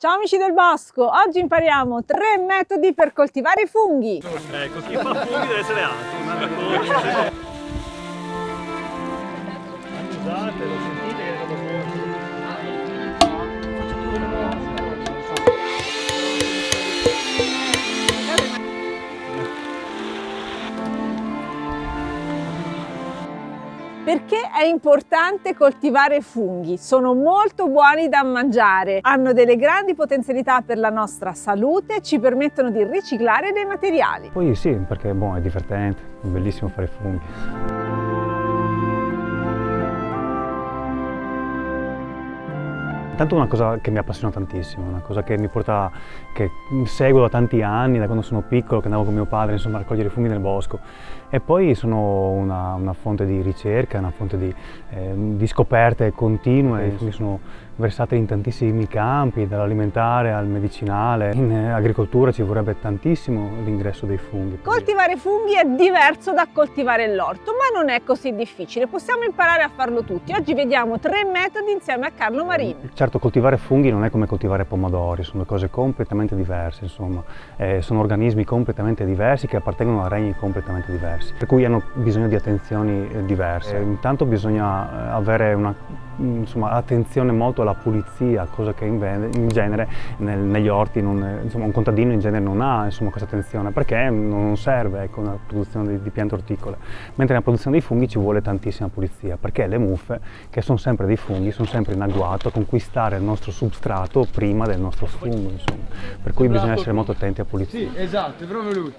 Ciao amici del bosco, oggi impariamo 3 metodi per coltivare i funghi. Ecco, chi fa funghi deve essere alto, Scusate, lo sentite che è stato fuori? Perché è importante coltivare funghi? Sono molto buoni da mangiare, hanno delle grandi potenzialità per la nostra salute, ci permettono di riciclare dei materiali. Poi sì, perché è divertente, è bellissimo fare i funghi. Intanto è una cosa che mi appassiona tantissimo, una cosa che che seguo da tanti anni, da quando sono piccolo, che andavo con mio padre, insomma, a raccogliere i funghi nel bosco. E poi sono una fonte di ricerca, una fonte di scoperte continue. I funghi sono versatili in tantissimi campi, dall'alimentare al medicinale. In agricoltura ci vorrebbe tantissimo l'ingresso dei funghi. Coltivare funghi è diverso da coltivare l'orto, ma non è così difficile, possiamo imparare a farlo tutti. Oggi vediamo 3 metodi insieme a Carlo Marini. Certo, coltivare funghi non è come coltivare pomodori, sono cose completamente diverse, insomma. Sono organismi completamente diversi che appartengono a regni completamente diversi, per cui hanno bisogno di attenzioni diverse. Intanto bisogna avere attenzione molto alla pulizia, cosa che in genere negli orti un contadino in genere non ha questa attenzione, perché non serve nella produzione di piante orticole, mentre nella produzione dei funghi ci vuole tantissima pulizia, perché le muffe, che sono sempre dei funghi, sono sempre in agguato a conquistare il nostro substrato prima del nostro fungo, insomma. Per cui bisogna essere molto attenti a pulizia. Sì, esatto, è proprio lui.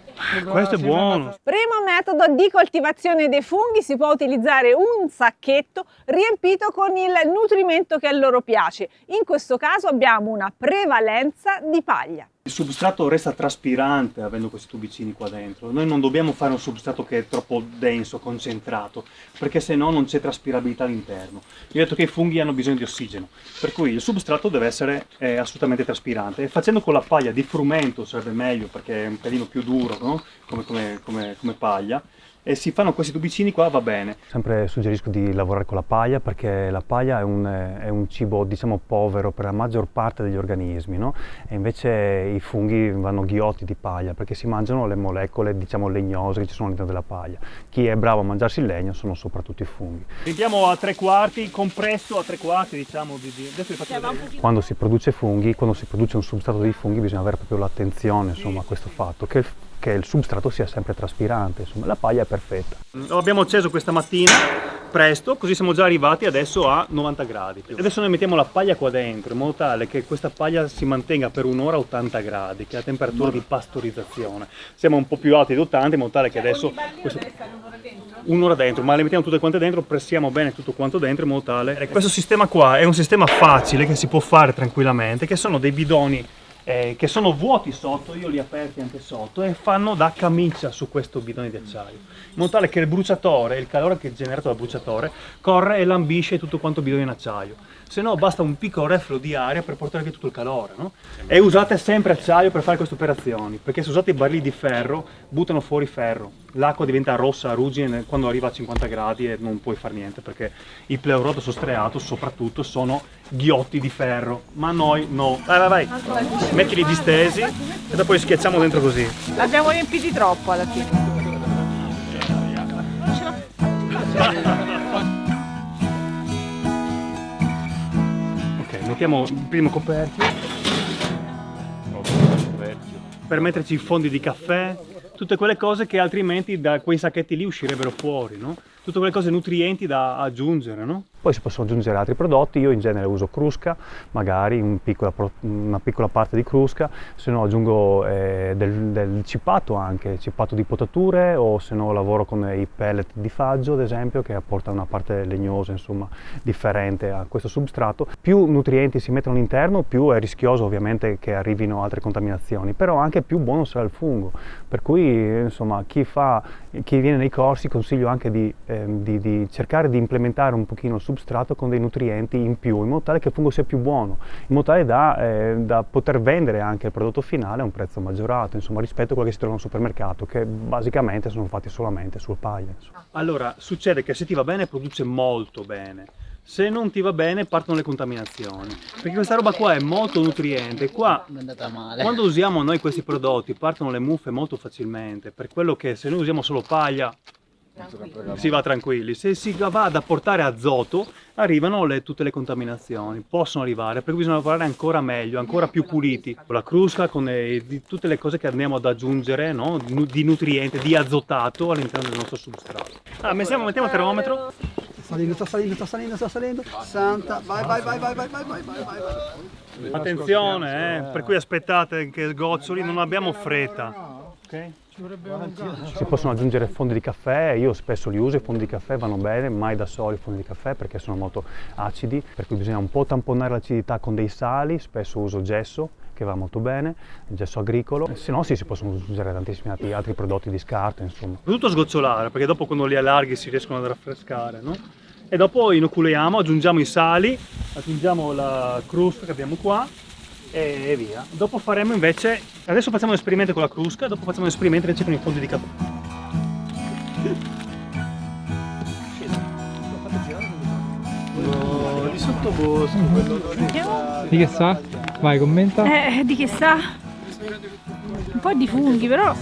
Questo è buono. Primo metodo di coltivazione dei funghi: si può utilizzare un sacchetto riempito con il nutrimento che a loro piace. In questo caso abbiamo una prevalenza di paglia. Il substrato resta traspirante avendo questi tubicini qua dentro. Noi non dobbiamo fare un substrato che è troppo denso, concentrato, perché se no non c'è traspirabilità all'interno. Vi ho detto che i funghi hanno bisogno di ossigeno, per cui il substrato deve essere assolutamente traspirante. E facendo con la paglia di frumento sarebbe meglio, perché è un pelino più duro, no? come paglia. E si fanno questi tubicini qua, va bene. Sempre suggerisco di lavorare con la paglia, perché la paglia è un cibo, diciamo, povero per la maggior parte degli organismi, no? E invece i funghi vanno ghiotti di paglia, perché si mangiano le molecole, diciamo, legnose che ci sono all'interno della paglia. Chi è bravo a mangiarsi il legno sono soprattutto i funghi. Riempiamo a 3/4, compresso a 3/4, diciamo. Adesso vi faccio vedere. Quando si produce un substrato dei funghi, bisogna avere proprio l'attenzione, insomma, a questo fatto, che il substrato sia sempre traspirante, insomma, la paglia è perfetta. Lo abbiamo acceso questa mattina, presto, così siamo già arrivati adesso a 90 gradi. Adesso noi mettiamo la paglia qua dentro, in modo tale che questa paglia si mantenga per un'ora a 80 gradi, che è la temperatura di pastorizzazione. Siamo un po' più alti di 80, in modo tale che adesso... Un'ora dentro, ma le mettiamo tutte quante dentro, pressiamo bene tutto quanto dentro in modo tale... Questo sistema qua è un sistema facile che si può fare tranquillamente, che sono dei bidoni che sono vuoti sotto, io li ho aperti anche sotto, e fanno da camicia su questo bidone di acciaio, in modo tale che il bruciatore, il calore che è generato dal bruciatore, corre e lambisce tutto quanto il bidone in acciaio. Se no basta un piccolo refluo di aria per portare via tutto il calore, no? E usate sempre acciaio per fare queste operazioni, perché se usate i barili di ferro buttano fuori ferro, l'acqua diventa rossa, ruggine quando arriva a 50 gradi e non puoi fare niente, perché il pleuroto striato soprattutto sono ghiotti di ferro, ma noi no. Vai, mettili distesi e dopo li schiacciamo dentro così. L'abbiamo riempiti troppo alla fine. Mettiamo il primo coperchio per metterci i fondi di caffè, tutte quelle cose che altrimenti da quei sacchetti lì uscirebbero fuori, no? Tutte quelle cose nutrienti da aggiungere, no? Poi si possono aggiungere altri prodotti, io in genere uso crusca, magari una piccola parte di crusca, se no aggiungo del cipato anche, cipato di potature, o se no lavoro con i pellet di faggio ad esempio, che apporta una parte legnosa, insomma, differente a questo substrato. Più nutrienti si mettono all'interno, più è rischioso ovviamente che arrivino altre contaminazioni, però anche più buono sarà il fungo, per cui insomma chi viene nei corsi consiglio anche di cercare di implementare un pochino il substrato con dei nutrienti in più, in modo tale che il fungo sia più buono, in modo tale da poter vendere anche il prodotto finale a un prezzo maggiorato, insomma, rispetto a quello che si trova al supermercato, che basicamente sono fatti solamente sul paglia. Insomma. Allora, succede che se ti va bene produce molto bene. Se non ti va bene partono le contaminazioni, perché questa roba qua è molto nutriente. Qua È andata male. quando usiamo noi questi prodotti partono le muffe molto facilmente, per quello che se noi usiamo solo paglia si va tranquilli. Se si va ad apportare azoto arrivano tutte le contaminazioni, possono arrivare, perché bisogna lavorare ancora meglio, ancora più puliti, con la crusca, con di tutte le cose che andiamo ad aggiungere, no? Di nutriente, di azotato all'interno del nostro substrato. Mettiamo il termometro. Sta salendo. Santa, vai. Attenzione, per cui aspettate che sgoccioli, non abbiamo fretta. Ok? Si possono aggiungere fondi di caffè, io spesso li uso, i fondi di caffè vanno bene, mai da soli i fondi di caffè perché sono molto acidi, per cui bisogna un po' tamponare l'acidità con dei sali, spesso uso gesso che va molto bene, il gesso agricolo, se no sì, si possono aggiungere tantissimi altri prodotti di scarto, insomma. Tutto sgocciolare, perché dopo quando li allarghi si riescono ad raffrescare, no? E dopo inoculiamo, aggiungiamo i sali, aggiungiamo la crusca che abbiamo qua e via. Dopo faremo invece, adesso facciamo un esperimento con la crusca, dopo facciamo un esperimento invece con i fondi di caffè. Di sottobosco, quello Di che sa? Vai, commenta. Di che sa? Un po' di funghi, però.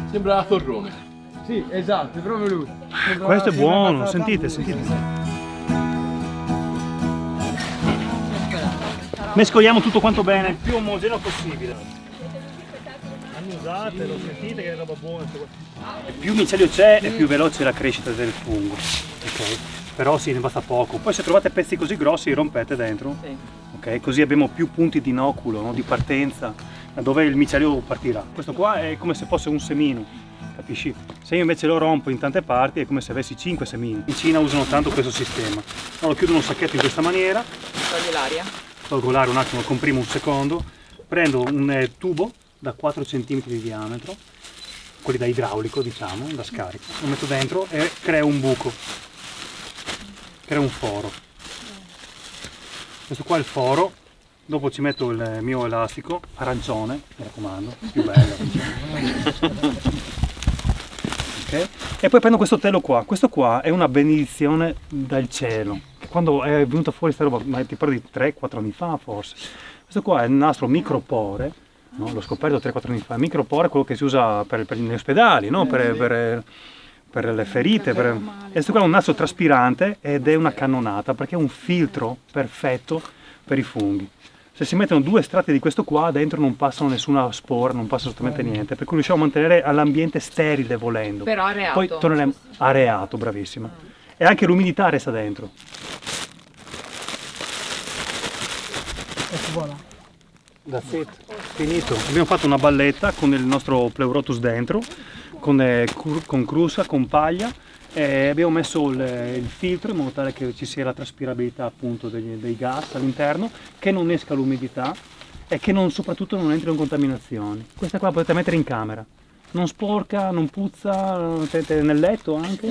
Sembra la torrone. Sì, esatto, è proprio lui. Questo è buono, sentite. Mescoliamo tutto quanto bene, il più omogeneo possibile. Annusate, lo sentite che è roba buona. E più micelio c'è e più veloce è la crescita del fungo. Ok? Però sì, ne basta poco. Poi se trovate pezzi così grossi rompete dentro. Ok? Così abbiamo più punti di inoculo, no? Di partenza, da dove il micelio partirà. Questo qua è come se fosse un semino, capisci? Se io invece lo rompo in tante parti è come se avessi 5 semini. In Cina usano tanto questo sistema. Allora, chiudo un sacchetto in questa maniera. Togli l'aria. Tolgo l'aria un attimo, comprimo un secondo, prendo un tubo da 4 cm di diametro, quelli da idraulico diciamo, da scarico, lo metto dentro e creo un buco, creo un foro. Questo qua è il foro, dopo ci metto il mio elastico, arancione, mi raccomando, più bello. Okay. E poi prendo questo telo qua, questo qua è una benedizione dal cielo. Quando è venuta fuori questa roba, ma ti parlo di 3-4 anni fa forse, questo qua è il nastro micropore, no? L'ho scoperto 3-4 anni fa, il micropore è quello che si usa per gli ospedali, no? per le ferite, e questo qua è un nastro traspirante ed è una cannonata perché è un filtro perfetto per i funghi. Se si mettono 2 estratti di questo qua, dentro non passano nessuna spora, non passa assolutamente niente, per cui riusciamo a mantenere l'ambiente sterile volendo. Però areato. Poi torneremo areato, bravissima. E anche l'umidità resta dentro. That's it, finito. Abbiamo fatto una balletta con il nostro pleurotus dentro, con crusca, con paglia, e abbiamo messo il filtro in modo tale che ci sia la traspirabilità appunto dei gas all'interno, che non esca l'umidità e che soprattutto non entrino contaminazioni. Questa qua potete mettere in camera. Non sporca, non puzza, mettete nel letto anche,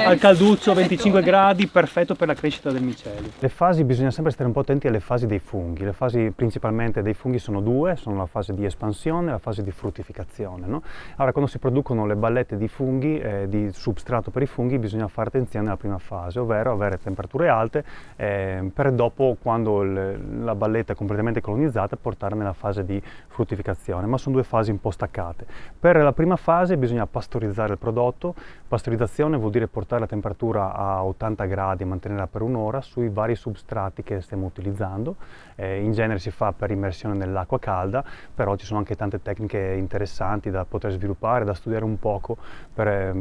al calduccio 25 gradi, perfetto per la crescita del micelio. Le fasi, bisogna sempre stare un po' attenti alle fasi dei funghi. Le fasi principalmente dei funghi sono 2, sono la fase di espansione e la fase di fruttificazione, no? Allora, quando si producono le ballette di funghi, di substrato per i funghi, bisogna fare attenzione alla prima fase, ovvero avere temperature alte per dopo, quando la balletta è completamente colonizzata, portarla nella fase di fruttificazione, ma sono 2 fasi un po' staccate. Per la prima fase bisogna pastorizzare il prodotto. Pastorizzazione vuol dire portare la temperatura a 80 gradi e mantenerla per un'ora sui vari substrati che stiamo utilizzando. In genere si fa per immersione nell'acqua calda, però ci sono anche tante tecniche interessanti da poter sviluppare, da studiare un poco per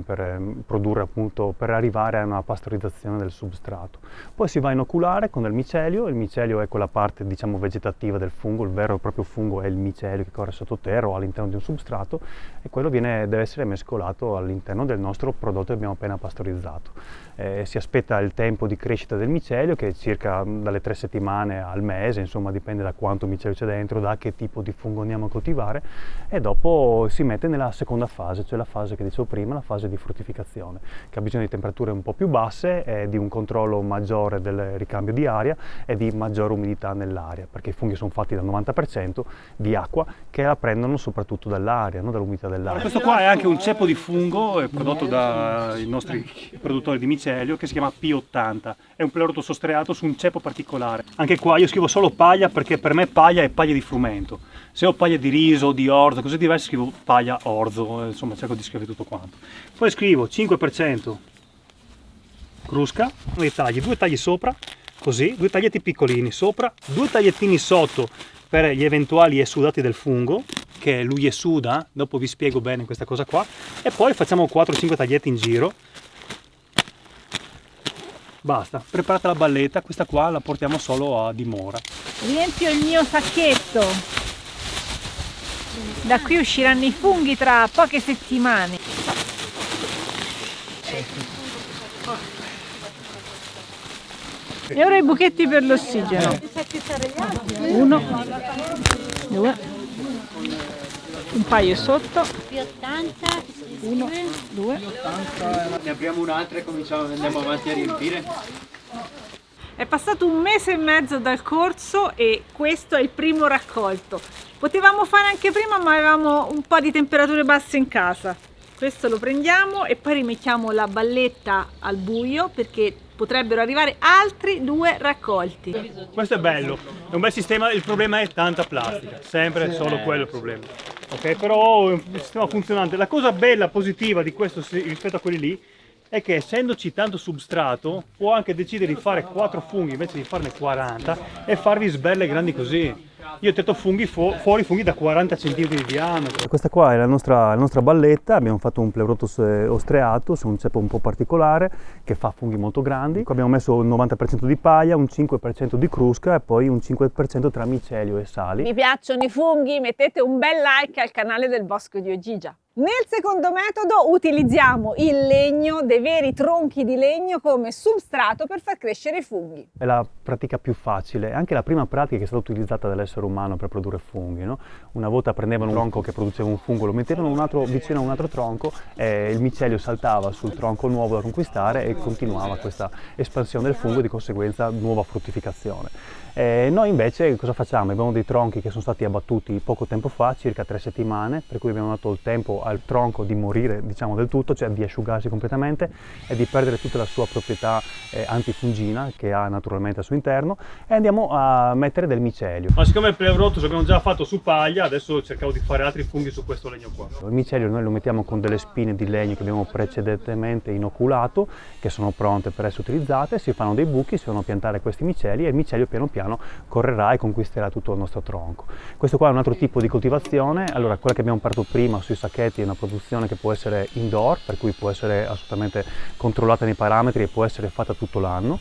produrre appunto, per arrivare a una pastorizzazione del substrato. Poi si va a inoculare con il micelio è quella parte diciamo vegetativa del fungo, il vero e proprio fungo è il micelio che corre sottoterra o all'interno di un substrato, e quello deve essere mescolato all'interno del nostro prodotto che abbiamo appena pastorizzato. Si aspetta il tempo di crescita del micelio, che è circa dalle 3 settimane al mese, insomma dipende da quanto micelio c'è dentro, da che tipo di fungo andiamo a coltivare, e dopo si mette nella seconda fase, cioè la fase che dicevo prima, la fase di fruttificazione, che ha bisogno di temperature un po' più basse, di un controllo maggiore del ricambio di aria e di maggiore umidità nell'aria, perché i funghi sono fatti dal 90% di acqua, che la prendono soprattutto dall'aria, non dall'umidità dell'aria. Questo qua è anche un ceppo di fungo prodotto dai nostri produttori di micelio, che si chiama P80, è un pleuroto sostriato su un ceppo particolare. Anche qua io scrivo solo paglia perché per me paglia è paglia di frumento. Se ho paglia di riso, di orzo, cose diverse, scrivo paglia orzo, insomma cerco di scrivere tutto quanto. Poi scrivo 5% crusca, due tagli sopra, così, 2 taglietti piccolini sopra, 2 tagliettini sotto per gli eventuali esudati del fungo, che lui esuda, dopo vi spiego bene questa cosa qua, e poi facciamo 4-5 taglietti in giro. Basta, preparata la balletta, questa qua la portiamo solo a dimora. Riempio il mio sacchetto. Da qui usciranno i funghi tra poche settimane. E ora i buchetti per l'ossigeno. 1, 2, un paio sotto. 1, 2. Ne apriamo un'altra e andiamo avanti a riempire. È passato 1 mese e mezzo dal corso e questo è il primo raccolto. Potevamo fare anche prima, ma avevamo un po' di temperature basse in casa. Questo lo prendiamo e poi rimettiamo la balletta al buio, perché potrebbero arrivare altri 2 raccolti. Questo è bello, è un bel sistema, il problema è tanta plastica, sempre solo quello il problema. Ok, però è un sistema funzionante. La cosa bella, positiva di questo rispetto a quelli lì è che, essendoci tanto substrato, può anche decidere di fare 4 funghi invece di farne 40 e farvi sberle grandi così. Io ho detto funghi fuori funghi da 40 cm di diametro. Questa qua è la nostra balletta, abbiamo fatto un pleuroto ostriato su un ceppo un po' particolare che fa funghi molto grandi. Qua abbiamo messo un 90% di paglia, un 5% di crusca e poi un 5% tra micelio e sali. Vi piacciono i funghi? Mettete un bel like al canale del Bosco di Ogygia. Nel secondo metodo utilizziamo il legno, dei veri tronchi di legno come substrato per far crescere i funghi. È la pratica più facile, è anche la prima pratica che è stata utilizzata dall'essere umano per produrre funghi, no? Una volta prendevano un tronco che produceva un fungo, lo mettevano vicino a un altro tronco e il micelio saltava sul tronco nuovo da conquistare e continuava questa espansione del fungo e di conseguenza nuova fruttificazione. Noi invece cosa facciamo? Abbiamo dei tronchi che sono stati abbattuti poco tempo fa, circa 3 settimane, per cui abbiamo dato il tempo al tronco di morire, diciamo, del tutto, cioè di asciugarsi completamente e di perdere tutta la sua proprietà antifungina che ha naturalmente al suo interno, e andiamo a mettere del micelio. Ma siccome il pleuroto l'abbiamo già fatto su paglia, adesso cerchiamo di fare altri funghi su questo legno qua. Il micelio noi lo mettiamo con delle spine di legno che abbiamo precedentemente inoculato, che sono pronte per essere utilizzate, si fanno dei buchi, si vanno a piantare questi miceli e il micelio piano piano correrà e conquisterà tutto il nostro tronco. Questo qua è un altro tipo di coltivazione. Allora, quella che abbiamo parlato prima sui sacchetti è una produzione che può essere indoor, per cui può essere assolutamente controllata nei parametri e può essere fatta tutto l'anno.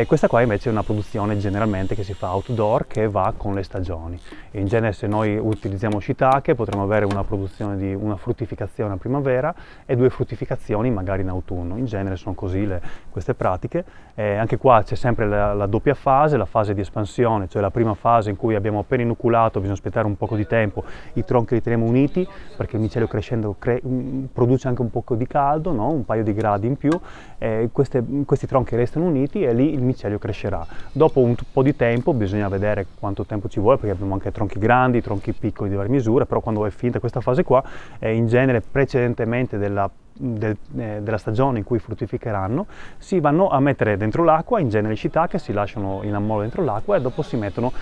Questa qua invece è una produzione generalmente che si fa outdoor, che va con le stagioni. In genere, se noi utilizziamo shiitake, potremo avere una produzione di una fruttificazione a primavera e 2 fruttificazioni magari in autunno. In genere sono così queste pratiche. Anche qua c'è sempre la doppia fase, la fase di espansione, cioè la prima fase in cui abbiamo appena inoculato, bisogna aspettare un poco di tempo, i tronchi li teniamo uniti perché il micelio crescendo produce anche un po' di caldo, no? Un paio di gradi in più, questi tronchi restano uniti e lì il micelio crescerà. Dopo un po' di tempo, bisogna vedere quanto tempo ci vuole, perché abbiamo anche tronchi grandi, tronchi piccoli di varie misure, però quando è finita questa fase qua, in genere precedentemente della stagione in cui fruttificheranno, si vanno a mettere dentro l'acqua, in genere i shiitake si lasciano in ammollo dentro l'acqua e dopo si mettono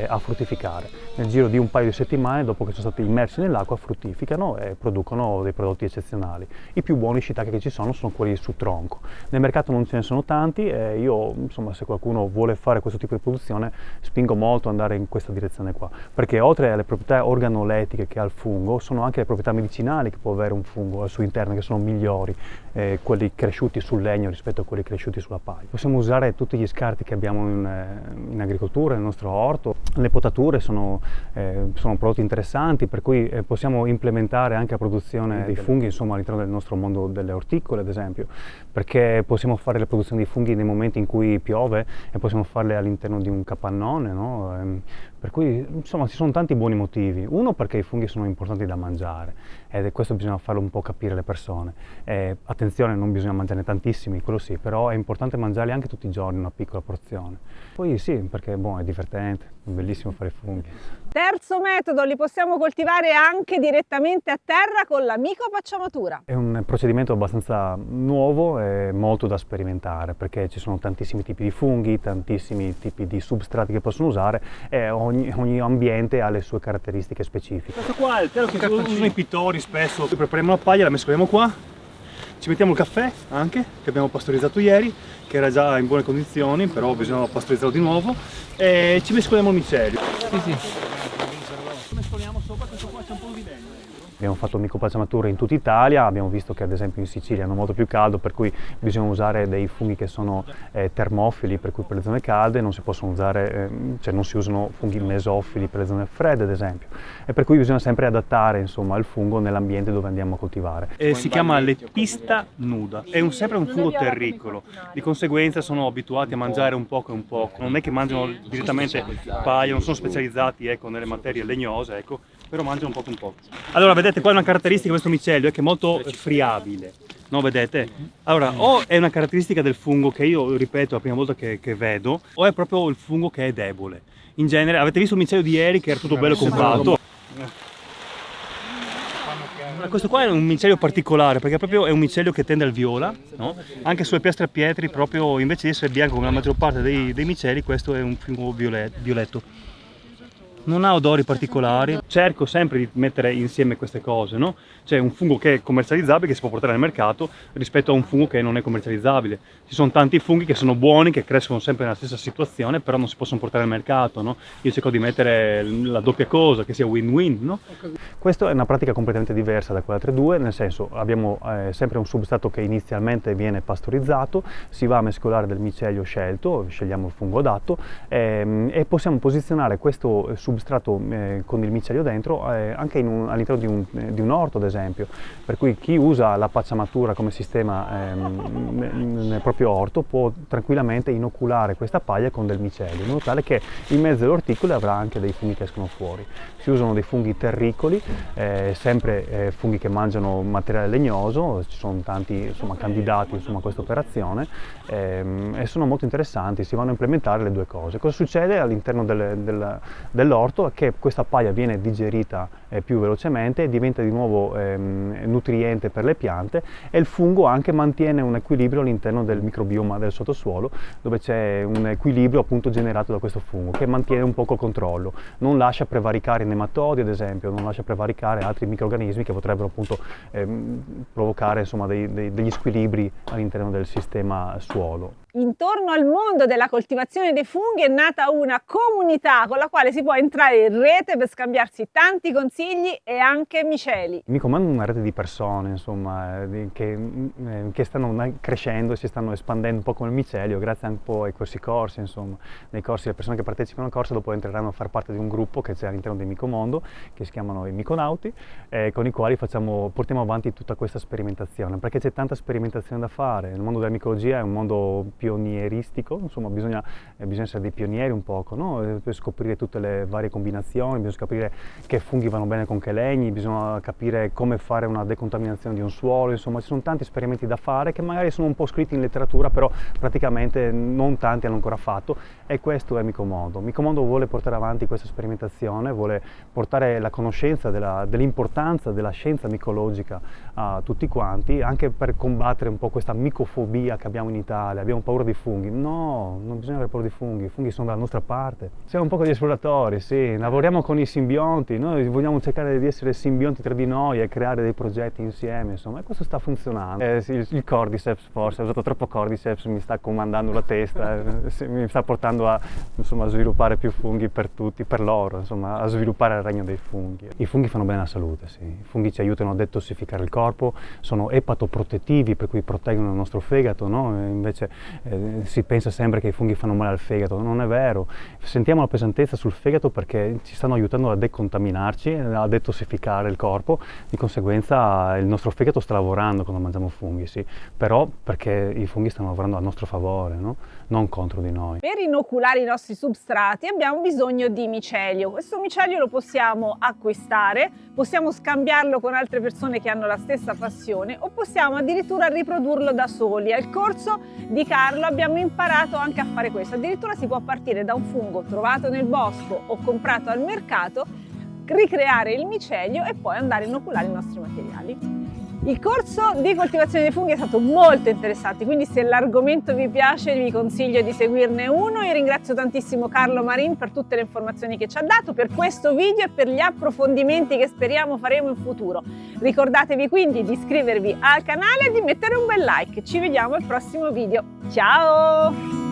a fruttificare. Nel giro di un paio di settimane, dopo che sono stati immersi nell'acqua, fruttificano e producono dei prodotti eccezionali. I più buoni shiitake che ci sono quelli su tronco. Nel mercato non ce ne sono tanti e io, insomma, se qualcuno vuole fare questo tipo di produzione, spingo molto ad andare in questa direzione qua, perché oltre alle proprietà organolettiche che ha il fungo, sono anche le proprietà medicinali che può avere un fungo al suo interno, che sono migliori quelli cresciuti sul legno rispetto a quelli cresciuti sulla paglia. Possiamo usare tutti gli scarti che abbiamo in agricoltura, nel nostro orto. Le potature sono prodotti interessanti, per cui possiamo implementare anche la produzione dei funghi, insomma, all'interno del nostro mondo delle orticole, ad esempio, perché possiamo fare le produzioni di funghi nei momenti in cui piove e possiamo farle all'interno di un capannone, no? Per cui, insomma, ci sono tanti buoni motivi. Uno, perché i funghi sono importanti da mangiare, ed questo bisogna farlo un po' capire alle persone. Attenzione, non bisogna mangiarne tantissimi, quello sì, però è importante mangiarli anche tutti i giorni, una piccola porzione. Poi sì, perché è divertente, è bellissimo fare i funghi. Terzo metodo, li possiamo coltivare anche direttamente a terra con la micopacciamatura. È un procedimento abbastanza nuovo e molto da sperimentare, perché ci sono tantissimi tipi di funghi, tantissimi tipi di substrati che possono usare e ogni ambiente ha le sue caratteristiche specifiche. Questo qua è il telo che usano i pittori spesso. Prepariamo la paglia, la mescoliamo qua, ci mettiamo il caffè anche, che abbiamo pastorizzato ieri, che era già in buone condizioni, però bisogna pastorizzarlo di nuovo, e ci mescoliamo il micelio. Mescoliamo sopra, questo qua c'è un po' di legno. Abbiamo fatto micopacciamature in tutta Italia, abbiamo visto che ad esempio in Sicilia hanno molto più caldo, per cui bisogna usare dei funghi che sono termofili, per cui per le zone calde non si possono usare, cioè non si usano funghi mesofili per le zone fredde ad esempio, e per cui bisogna sempre adattare, insomma, il fungo nell'ambiente dove andiamo a coltivare. Si chiama lepista nuda, è sempre un fungo terricolo, di conseguenza sono abituati a mangiare un poco e un poco, non è che mangiano direttamente paglia, non sono specializzati, ecco, nelle materie legnose, ecco, però mangiano un po'. Allora vedete qua è una caratteristica di questo micelio, è che è molto friabile, no, vedete? Allora o è una caratteristica del fungo che io ripeto la prima volta che vedo, o è proprio il fungo che è debole. In genere, avete visto il micelio di ieri che era tutto bello compatto? Questo qua è un micelio particolare perché proprio è un micelio che tende al viola, no? Anche sulle piastre a pietri, proprio invece di essere bianco come la maggior parte dei miceli, questo è un fungo violetto. Non ha odori particolari, cerco sempre di mettere insieme queste cose, no? C'è un fungo che è commercializzabile, che si può portare nel mercato, rispetto a un fungo che non è commercializzabile. Ci sono tanti funghi che sono buoni, che crescono sempre nella stessa situazione, però non si possono portare al mercato, no? Io cerco di mettere la doppia cosa, che sia win-win, no? Questa è una pratica completamente diversa da quelle altre due, nel senso abbiamo sempre un substrato che inizialmente viene pastorizzato, si va a mescolare del micelio scelto, scegliamo il fungo adatto e possiamo posizionare questo substrato con il micelio dentro anche all'interno di un orto ad esempio, per cui chi usa la pacciamatura come sistema nel proprio orto può tranquillamente inoculare questa paglia con del micelio, in modo tale che in mezzo alle orticole avrà anche dei funghi che escono fuori. Si usano dei funghi terricoli, sempre funghi che mangiano materiale legnoso, ci sono tanti, insomma, candidati, insomma, a questa operazione e sono molto interessanti, si vanno a implementare le due cose. Cosa succede all'interno dell'orto? È che questa paglia viene digerita più velocemente, diventa di nuovo nutriente per le piante e il fungo anche mantiene un equilibrio all'interno del microbioma del sottosuolo, dove c'è un equilibrio appunto generato da questo fungo che mantiene un poco il controllo, non lascia prevaricare i nematodi ad esempio, non lascia prevaricare altri microrganismi che potrebbero appunto provocare, insomma, degli squilibri all'interno del sistema suolo. Intorno al mondo della coltivazione dei funghi è nata una comunità con la quale si può entrare in rete per scambiarsi tanti consigli e anche miceli. Mi comando una rete di persone, insomma, che stanno crescendo e si stanno espandendo un po' come il micelio, grazie un po' ai corsi, insomma. Nei corsi le persone che partecipano al corso dopo entreranno a far parte di un gruppo che c'è all'interno del Micomondo, che si chiamano i Miconauti, con i quali portiamo avanti tutta questa sperimentazione, perché c'è tanta sperimentazione da fare. Il mondo della micologia è un mondo pionieristico, insomma bisogna essere dei pionieri un poco, no? Per scoprire tutte le varie combinazioni, bisogna capire che funghi vanno bene con che legni, bisogna capire come fare una decontaminazione di un suolo, insomma ci sono tanti esperimenti da fare che magari sono un po' scritti in letteratura, però praticamente non tanti hanno ancora fatto, e questo è Micomondo. Micomondo vuole portare avanti questa sperimentazione, vuole portare la conoscenza dell'importanza della scienza micologica a tutti quanti, anche per combattere un po' questa micofobia che abbiamo in Italia. Abbiamo paura paura dei funghi. No, non bisogna avere paura dei funghi, i funghi sono dalla nostra parte. Siamo un po' degli esploratori, sì, lavoriamo con i simbionti, noi vogliamo cercare di essere simbionti tra di noi e creare dei progetti insieme, insomma, e questo sta funzionando. Il Cordyceps forse, ho usato troppo Cordyceps, mi sta comandando la testa, mi sta portando a, insomma, a sviluppare più funghi per tutti, per loro, insomma, a sviluppare il regno dei funghi. I funghi fanno bene alla salute, sì. I funghi ci aiutano a detossificare il corpo, sono epatoprotettivi, per cui proteggono il nostro fegato, no? Invece si pensa sempre che i funghi fanno male al fegato, non è vero. Sentiamo la pesantezza sul fegato perché ci stanno aiutando a decontaminarci, a detossificare il corpo, di conseguenza il nostro fegato sta lavorando quando mangiamo funghi, sì, però perché i funghi stanno lavorando a nostro favore, no? Non contro di noi. Per inoculare i nostri substrati abbiamo bisogno di micelio. Questo micelio lo possiamo acquistare, possiamo scambiarlo con altre persone che hanno la stessa passione o possiamo addirittura riprodurlo da soli. Al corso di Carlo abbiamo imparato anche a fare questo. Addirittura si può partire da un fungo trovato nel bosco o comprato al mercato, ricreare il micelio e poi andare a inoculare i nostri materiali. Il corso di coltivazione dei funghi è stato molto interessante, quindi se l'argomento vi piace vi consiglio di seguirne uno. Io ringrazio tantissimo Carlo Marin per tutte le informazioni che ci ha dato, per questo video e per gli approfondimenti che speriamo faremo in futuro. Ricordatevi quindi di iscrivervi al canale e di mettere un bel like. Ci vediamo al prossimo video. Ciao!